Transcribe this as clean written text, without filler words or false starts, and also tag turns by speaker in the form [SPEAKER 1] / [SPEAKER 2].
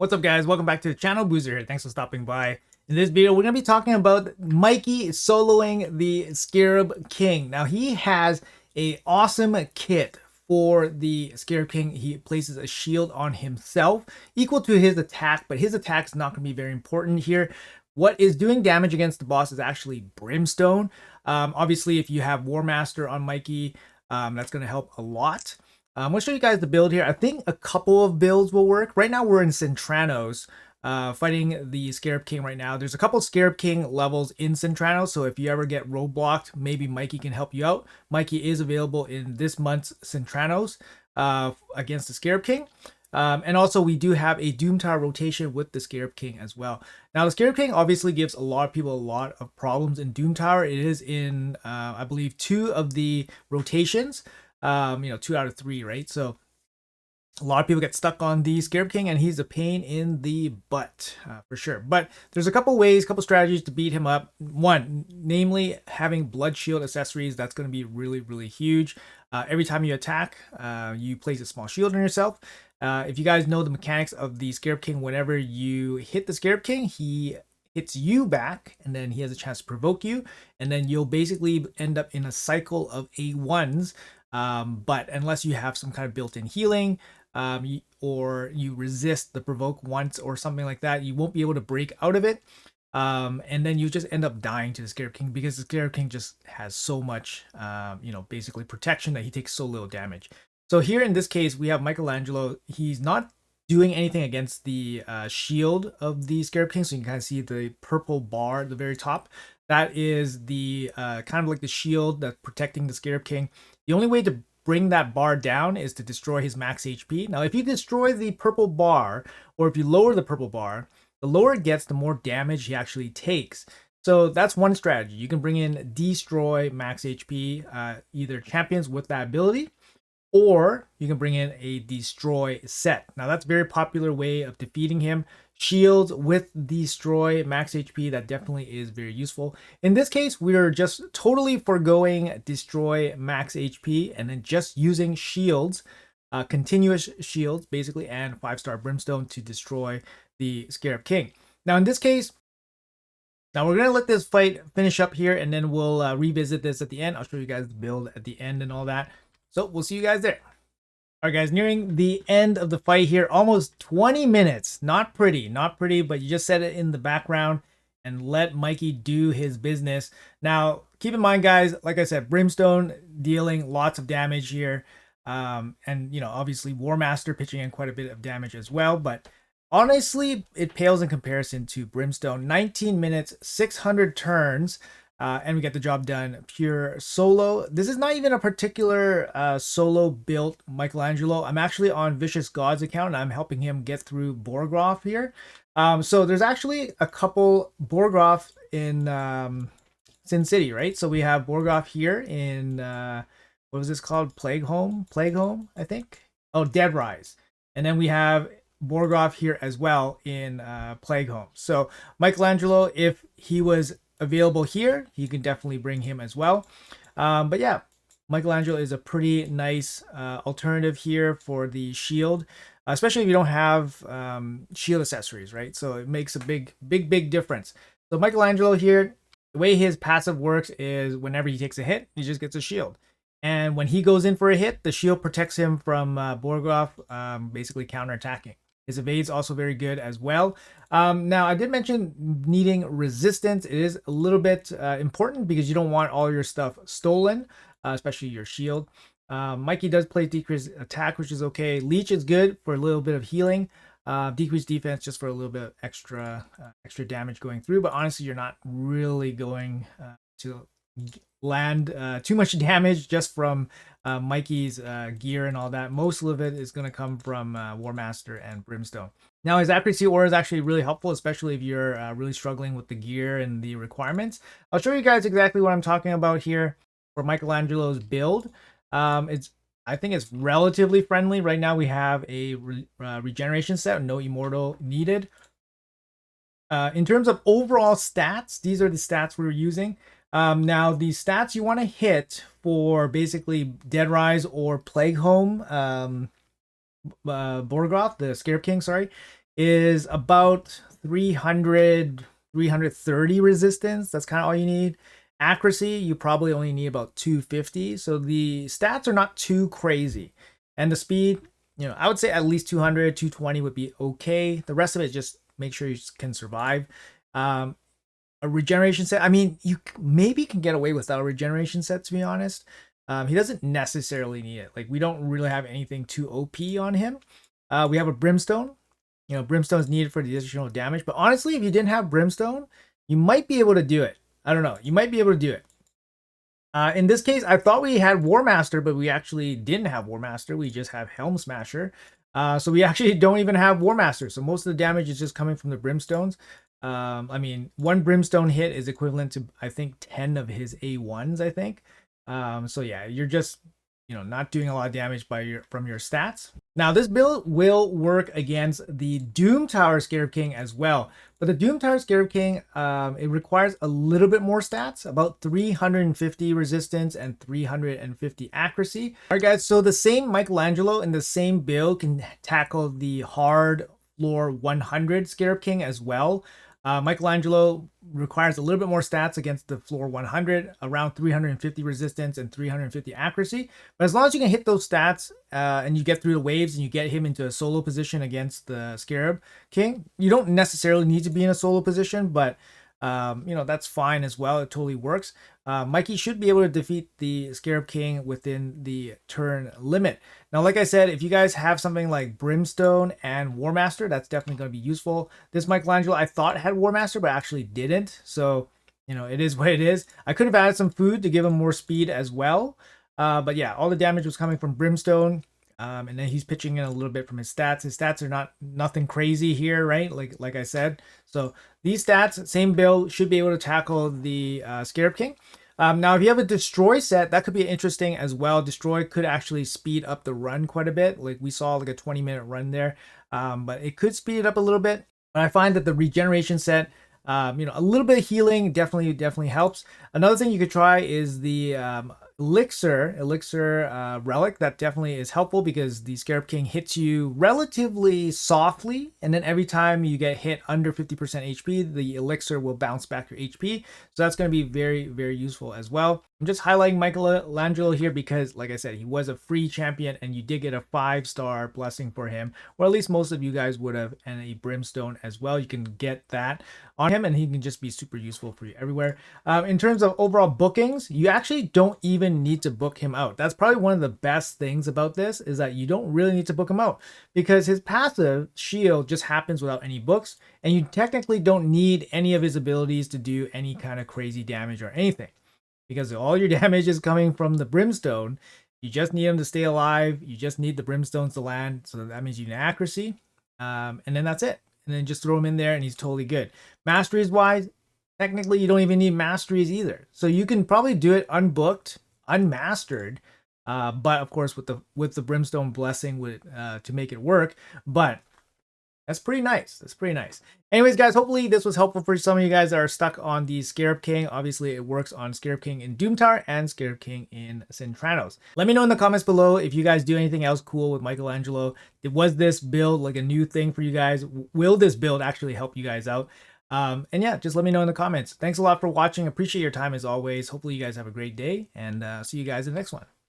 [SPEAKER 1] What's up, guys? Welcome back to the channel. Boozer here. Thanks for stopping by. In this video, we're going to be talking about Mikey soloing the Scarab King. Now, he has a awesome kit for the Scarab King. He places a shield on himself equal to his attack, but his attack's not going to be very important here. What is doing damage against the boss is actually Brimstone. Obviously, if you have War Master on Mikey, that's going to help a lot. I'm going to show you guys the build here. I think a couple of builds will work. Right now we're in Centranos, fighting the Scarab King right now. There's a couple Scarab King levels in Centranos, so if you ever get roadblocked, maybe Mikey can help you out. Mikey is available in this month's Centranos against the Scarab King. And also we do have a Doom Tower rotation with the Scarab King as well. Now the Scarab King obviously gives a lot of people a lot of problems in Doom Tower. It is in, I believe, 2 of the rotations. 2 out of 3, right? So a lot of people get stuck on the Scarab King, and he's a pain in the butt for sure. But there's a couple ways, couple strategies to beat him up. One, namely having blood shield accessories. That's going to be really, really huge. Every time you attack, you place a small shield on yourself. If you guys know the mechanics of the Scarab King, whenever you hit the Scarab King, he hits you back, and then he has a chance to provoke you, and then you'll basically end up in a cycle of A1s. But unless you have some kind of built-in healing, or you resist the provoke once or something like that, you won't be able to break out of it. And then you just end up dying to the Scarab King because the Scarab King just has so much, basically protection that he takes so little damage. So here in this case, we have Michelangelo. He's not doing anything against the shield of the Scarab King. So you can kind of see the purple bar at the very top. That is the kind of like the shield that's protecting the Scarab King. The only way to bring that bar down is to destroy his max HP. Now, if you destroy the purple bar, or if you lower the purple bar, the lower it gets, the more damage he actually takes. So that's one strategy. You can bring in destroy max HP, either champions with that ability, or you can bring in a destroy set. Now that's a very popular way of defeating him. Shields with destroy max HP, that definitely is very useful. In this case, we are just totally foregoing destroy max HP and then just using shields, continuous shields basically, and 5-star brimstone to destroy the Scarab King. Now in this case, now we're going to let this fight finish up here, and then we'll revisit this at the end. I'll show you guys the build at the end and all that. So we'll see you guys there. All right, guys, nearing the end of the fight here, almost 20 minutes. Not pretty, but you just set it in the background and let Mikey do his business. Now, keep in mind, guys, like I said, Brimstone dealing lots of damage here. And, obviously War Master pitching in quite a bit of damage as well. But honestly, it pales in comparison to Brimstone. 19 minutes, 600 turns. And we get the job done pure solo. This is not even a particular solo built Michelangelo. I'm actually on Vicious God's account, and I'm helping him get through Borgroff here. So there's actually a couple Borgroff in Sin City, right? So we have Borgroff here in, what was this called? Plague Home, I think. Oh, Dead Rise. And then we have Borgroff here as well in Plague Home. So Michelangelo, if he was available here, you can definitely bring him as well. But yeah, Michelangelo is a pretty nice alternative here for the shield, especially if you don't have shield accessories, right? So it makes a big difference. So Michelangelo here, the way his passive works is whenever he takes a hit, he just gets a shield. And when he goes in for a hit, the shield protects him from Borgroff basically counterattacking. His evade's also very good as well. Now, I did mention needing resistance. It is a little bit important because you don't want all your stuff stolen, especially your shield. Mikey does play decreased attack, which is okay. Leech is good for a little bit of healing. Decreased defense just for a little bit of extra damage going through. But honestly, you're not really going to land too much damage just from Mikey's gear and all that. Most of it is going to come from War Master and Brimstone. Now, his accuracy aura is actually really helpful, especially if you're really struggling with the gear and the requirements. I'll show you guys exactly what I'm talking about here for Michelangelo's build. I think it's relatively friendly. Right now we have a regeneration set, no immortal needed. In terms of overall stats, these are the stats we're using. Now, the stats you want to hit for basically Dead Rise or Plague Home, Borgroff, the Scarab King, sorry, is about 300, 330 resistance. That's kind of all you need. Accuracy, you probably only need about 250. So the stats are not too crazy. And the speed, I would say at least 200, 220 would be okay. The rest of it, just make sure you can survive. A regeneration set, I mean, you maybe can get away without a regeneration set, to be honest. He doesn't necessarily need it. Like, we don't really have anything too OP on him. We have a Brimstone. Brimstone is needed for the additional damage. But honestly, if you didn't have Brimstone, you might be able to do it. I don't know. You might be able to do it. In this case, I thought we had War Master, but we actually didn't have War Master. We just have Helm Smasher. So we actually don't even have War Master. So most of the damage is just coming from the Brimstones. I mean, one Brimstone hit is equivalent to, I think, 10 of his A1s, I think. So yeah, you're just not doing a lot of damage from your stats. Now, this build will work against the Doom Tower Scarab King as well. But the Doom Tower Scarab King, it requires a little bit more stats, about 350 resistance and 350 accuracy. All right, guys, so the same Michelangelo in the same build can tackle the hard floor 100 Scarab King as well. Michelangelo requires a little bit more stats against the floor 100, around 350 resistance and 350 accuracy. But as long as you can hit those stats and you get through the waves and you get him into a solo position against the Scarab King, you don't necessarily need to be in a solo position, but that's fine as well. It totally works. Mikey should be able to defeat the Scarab King within the turn limit. Now, like I said, if you guys have something like Brimstone and War Master, that's definitely going to be useful. This Michelangelo, I thought had War Master, but actually didn't. So, it is what it is. I could have added some food to give him more speed as well. But yeah, all the damage was coming from Brimstone. And then he's pitching in a little bit from his stats. His stats are nothing crazy here, right? Like I said. So these stats, same build, should be able to tackle the Scarab King. Now, if you have a Destroy set, that could be interesting as well. Destroy could actually speed up the run quite a bit. Like we saw like a 20-minute run there. But it could speed it up a little bit. But I find that the regeneration set, a little bit of healing definitely helps. Another thing you could try is the elixir relic. That definitely is helpful because the Scarab King hits you relatively softly, and then every time you get hit under 50% HP, the elixir will bounce back your HP. So that's going to be very, very useful as well. I'm just highlighting Michelangelo here because, like I said, he was a free champion and you did get a 5-star blessing for him, or at least most of you guys would have, and a Brimstone as well. You can get that on him and he can just be super useful for you everywhere. In terms of overall bookings, you actually don't even need to book him out. That's probably one of the best things about this, is that you don't really need to book him out because his passive shield just happens without any books, and you technically don't need any of his abilities to do any kind of crazy damage or anything, because all your damage is coming from the Brimstone. You just need him to stay alive. You just need the Brimstones to land. So that means you need accuracy. And then that's it. And then just throw him in there and he's totally good. Masteries wise, technically you don't even need masteries either. So you can probably do it unbooked, unmastered. But of course with the Brimstone blessing to make it work. But that's pretty nice. That's pretty nice. Anyways, guys, hopefully this was helpful for some of you guys that are stuck on the Scarab King. Obviously, it works on Scarab King in Doom Tower and Scarab King in Centranos. Let me know in the comments below if you guys do anything else cool with Michelangelo. Was this build like a new thing for you guys? Will this build actually help you guys out? And yeah, just let me know in the comments. Thanks a lot for watching. Appreciate your time as always. Hopefully you guys have a great day, and see you guys in the next one.